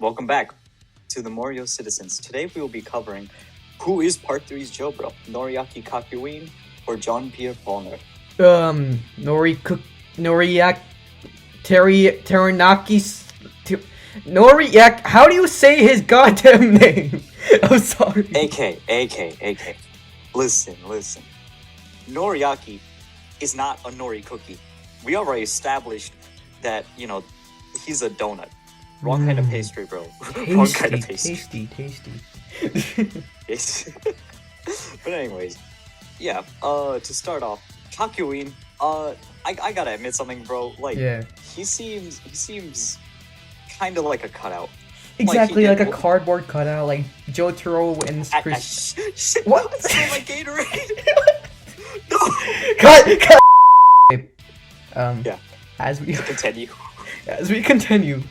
Welcome back to the Morio Citizens. Today we will be covering who is Part 3's JoBro, Noriaki Kakyoin or Jean-Pierre Polnareff. Noriak, Teranaki, Noriak. How do you say his goddamn name? I'm sorry. AK. Listen. Noriaki is not a nori cookie. We already established that, he's a donut. Wrong kind of pastry, bro. Wrong kind of pastry. Tasty. But anyways, yeah. To start off, Kakyoin. I gotta admit something, bro. He seems kind of like a cutout. Exactly, like a cardboard cutout, like Jotaro and What? That's not my Gatorade. No. Cut. Yeah. As we continue.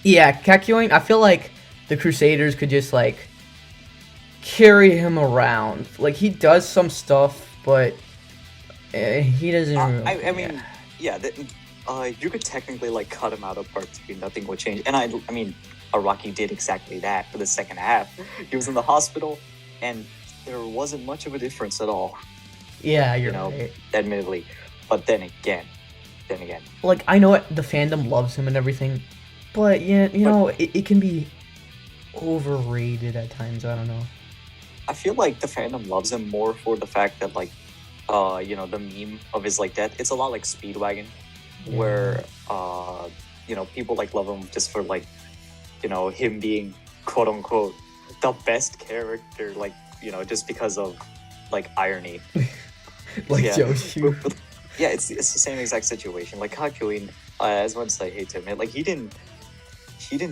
Yeah, Kakyoin, I feel like the Crusaders could just, carry him around. Like, he does some stuff, but he doesn't you could technically, cut him out of Part 3, nothing would change. And I mean, Araki did exactly that for the second half. He was in the hospital, and there wasn't much of a difference at all. Yeah, you're right. Admittedly. But then again. Like, I know the fandom loves him and everything, but yeah, it can be overrated at times. I don't know. I feel like the fandom loves him more for the fact that, the meme of his, death, it's a lot like Speedwagon, where, people, love him just for, him being, quote-unquote, the best character, just because of, irony. Joshi. Yeah, it's the same exact situation. Like Kakyoin, as much as I hate to admit, he didn't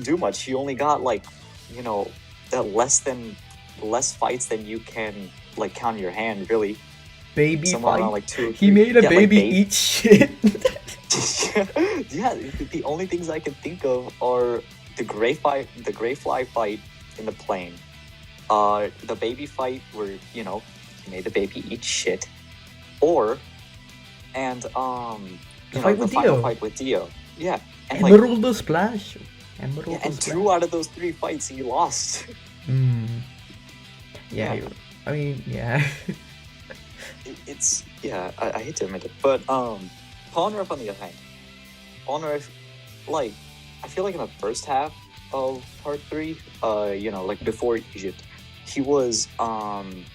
do much. He only got less fights than you can count your hand, really. Baby somewhere fight. Around, 2 or 3. He made a baby eat shit. Yeah, the only things I can think of are the gray fly fight in the plane, the baby fight where he made the baby eat shit, and the final fight with Dio. Yeah. And Emerald the Splash. And 2 out of those 3 fights he lost. Yeah. I mean, yeah. I hate to admit it, but Polnareff on the other hand, I feel like in the first half of Part 3, before Egypt, he was kind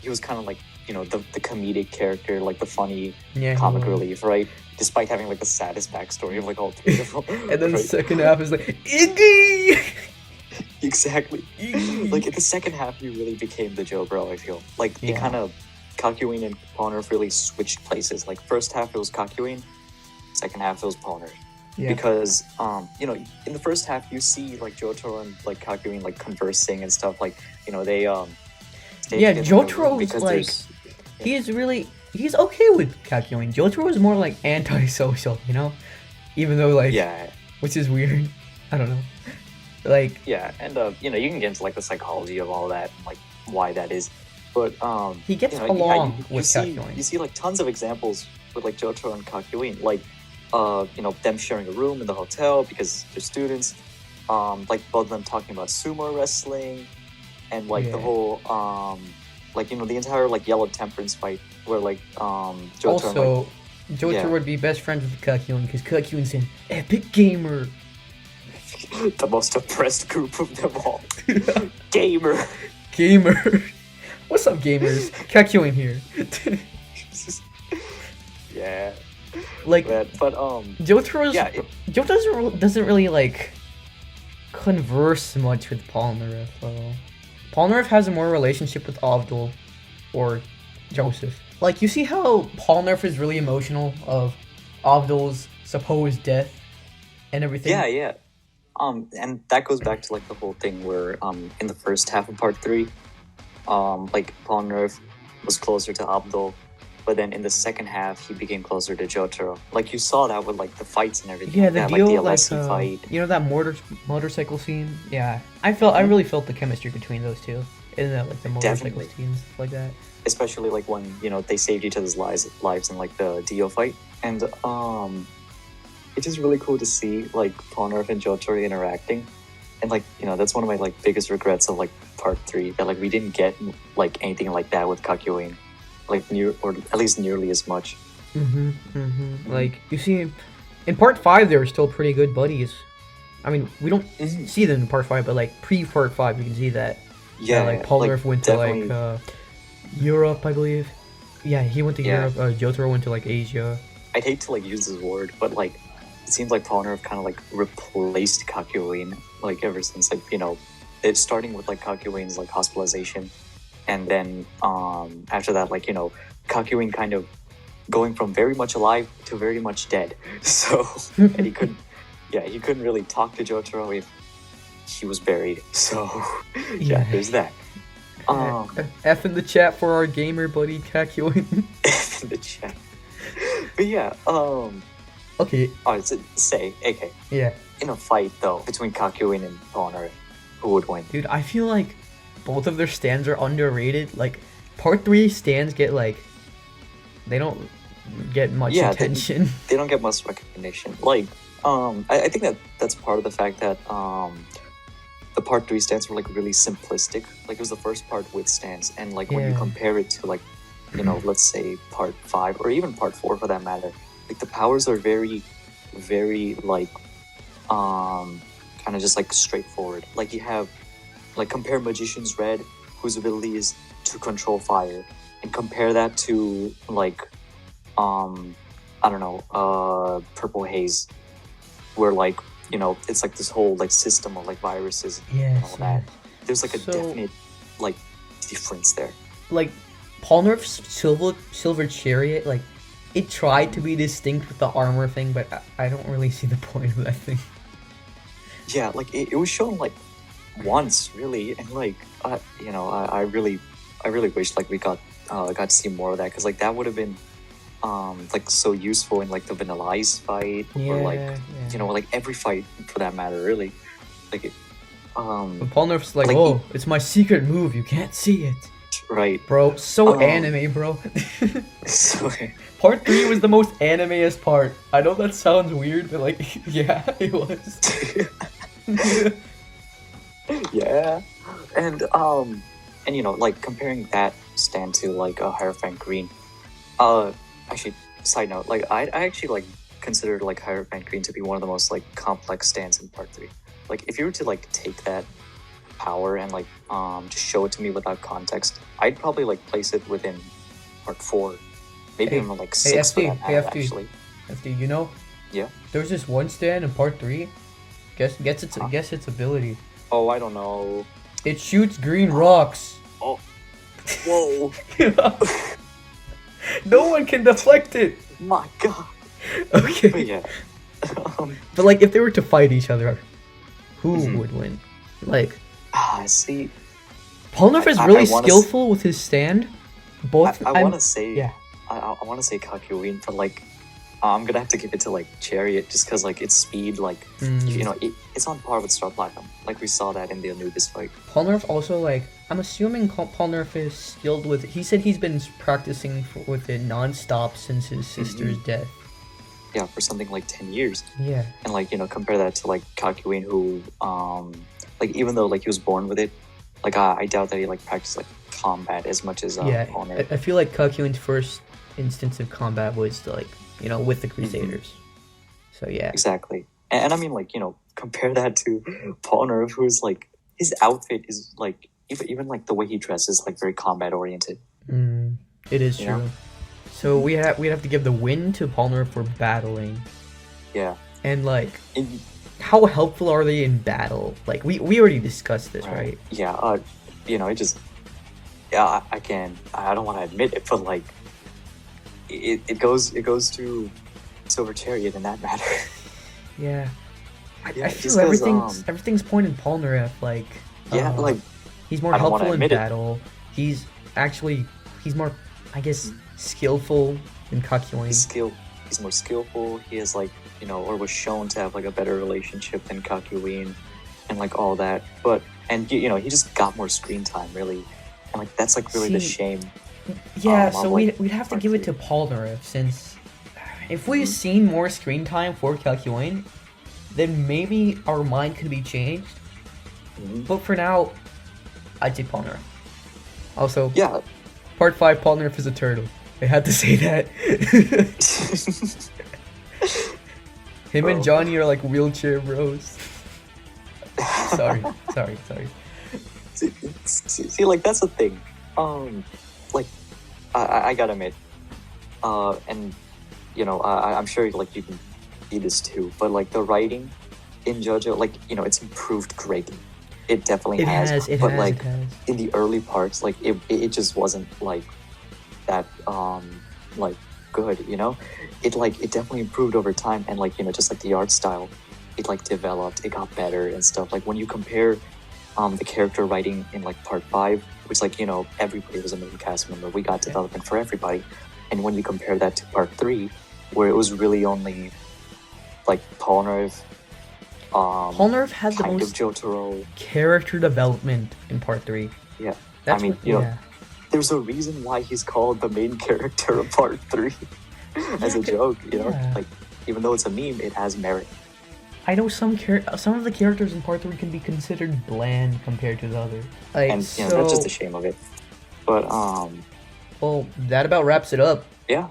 of the comedic character, the funny comic relief, right? Despite having the saddest backstory of all 3 of them. And then the second half is Iggy! Exactly. Iggy. In the second half, he really became the JoBro, I feel. It kind of, Kakyoin and Polnareff really switched places. First half it was Kakyoin, second half it was Polnareff. Yeah. Because, in the first half you see Jotaro and Kakyoin conversing and stuff, they Jotaro's he's okay with Kakyoin. Jotaro is more antisocial, even though which is weird. I don't know. Yeah, and you can get into the psychology of all that and why that is, but he gets along with Kakyoin. You see tons of examples with Jotaro and Kakyoin, them sharing a room in the hotel because they're students, both of them talking about sumo wrestling, and the whole the entire yellow temperance fight where Jotaro also Jotaro would be best friends with Kakyoin because Kakyoin's an epic gamer. The most oppressed group of them all. Gamer. What's up, gamers? Kakyoin here. Yeah. Jotaro doesn't really converse much with Polnareff. Polnareff has a more relationship with Avdol or Joseph. You see how Polnareff is really emotional of Avdol's supposed death and everything? Yeah. And that goes back to the whole thing where in the first half of Part 3, Polnareff was closer to Abdul, but then in the second half he became closer to Jotaro. You saw that with the fights and everything. Yeah, the deal, the LSE fight. That motorcycle scene. Yeah, I really felt the chemistry between those two in the motorcycle scenes like that. Especially when they saved each other's lives in the Dio fight, and it's just really cool to see Polnareff and Jotaro interacting, And like, you know, that's one of my like biggest regrets of like part 3, that like we didn't get like anything like that with Kakyoin, like near, or at least nearly as much. Like you see, in part 5 they were still pretty good buddies. I mean, we don't see them in part 5, but like pre-part 5 you can see that. Yeah, like Polnareff went to definitely. like Europe, I believe. Yeah, he went to Yeah. Europe. JoBro went to like Asia. I'd hate to like use this word, but like it seems like Polnareff kind of like replaced Kakyoin, like ever since like, you know, it's starting with like Kakyoin's like hospitalization, and then after that, like, you know, Kakyoin kind of going from very much alive to very much dead. So and he couldn't really talk to Jotaro if he was buried. So yeah, there's that. F in the chat for our gamer buddy Kakyoin. F in the chat. But yeah, Okay. alright, so say, AK, Yeah. in a fight though between Kakyoin and Polnareff, who would win? Dude, I feel like both of their stands are underrated. Like, part 3 stands get like, they don't get much attention. They don't get much recognition. Like, I think that's part of the fact that the part 3 stands were like really simplistic. Like it was the first part with stands, and like when you compare it to like, you know, let's say part 5 or even part 4 for that matter, like the powers are very, very like kind of just like straightforward. Like you have, like, compare Magician's Red, whose ability is to control fire, and compare that to like I don't know, Purple Haze, where like, you know, it's like this whole like system of like viruses and all that. There's like a definite like difference there. Like Polnareff's silver chariot, like it tried to be distinct with the armor thing, but I don't really see the point of that thing. Yeah, like it was shown like once really, and like you know, I really wish like we got to see more of that, because like that would have been like so useful in like the Vanilla Ice fight, or like you know, like every fight for that matter, really. Like it, but Polnareff's like, oh, it's my secret move, you can't see it. Right, bro. So anime, bro. So part 3 was the most animeest part. I know that sounds weird, but like, yeah, it was. Yeah, and you know, like comparing that stand to like a Hierophant Green. Actually, side note, like I actually like considered like Hierophant Green to be one of the most like complex stands in part 3. Like if you were to like take that power and like just show it to me without context, I'd probably like place it within part 4, maybe even like 6 for that matter, actually. FD, you know? Yeah. There's this one stand in part 3. Guess its ability. Oh, I don't know. It shoots green rocks. Oh. Whoa. No one can deflect it. My God. Okay. But yeah. But like, if they were to fight each other, who would win? Like, see, Polnareff is really skillful with his stand. Both. I want to say, yeah. I want to say Kakyoin, but like, I'm gonna have to give it to like Chariot, just because like its speed, like you know, it's on par with Star Platinum. Like we saw that in the Anubis fight. Polnareff also, like, I'm assuming Polnareff is skilled with. He said he's been practicing with it non-stop since his sister's death. Yeah, for something like 10 years. Yeah. And like, you know, compare that to like Kakyoin, who like even though like he was born with it, like I doubt that he like practiced like combat as much as Polnareff. I feel like Kakyoin's first instance of combat was like, you know, with the Crusaders. So yeah. Exactly. And I mean, like, you know, compare that to Polnareff, who's like, his outfit is like, even like the way he dresses, like very combat oriented. It is true. Know? So we'd have to give the win to Polnareff for battling. Yeah. And like, how helpful are they in battle? Like we already discussed this, right? Yeah. You know, it just, yeah, I don't want to admit it, but like, it goes to Silver Chariot in that matter. Yeah. I feel everything's pointing Polnareff. Like, like, he's more helpful in battle. He's more, I guess, skillful than Kakyoin. He's more skillful. He has like, you know, or was shown to have like a better relationship than Kakyoin, and like all that. But you know, he just got more screen time, really, and like that's like really the shame. Yeah, so we'd have to give it to Polnareff, since if we've seen more screen time for Kakyoin, then maybe our mind could be changed. But for now, I'd say Polnareff. Also, Yeah. Part 5, Polnareff is a turtle. I had to say that. Him Bro. and Johnny are like wheelchair bros. sorry. See, like that's the thing. Like I gotta admit, and you know, I'm sure like you can see this too, but like the writing in JoJo, like you know, it's improved greatly. It definitely has. But like in the early parts, like it just wasn't like that like good, you know. It definitely improved over time, and like you know, just like the art style, it like developed, it got better and stuff. Like when you compare the character writing in like part 5, which like you know everybody was a main cast member, we got development for everybody, and when you compare that to part 3, where it was really only like Polnareff had the most Jotaro character development in part 3. Yeah, that's I mean, you know, there's a reason why he's called the main character of part 3 as a joke, you know, like even though it's a meme, it has merit. I know some of the characters in part 3 can be considered bland compared to the others. Like, and you know, that's just a shame of it. But well, that about wraps it up. Yeah.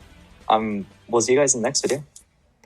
We'll see you guys in the next video.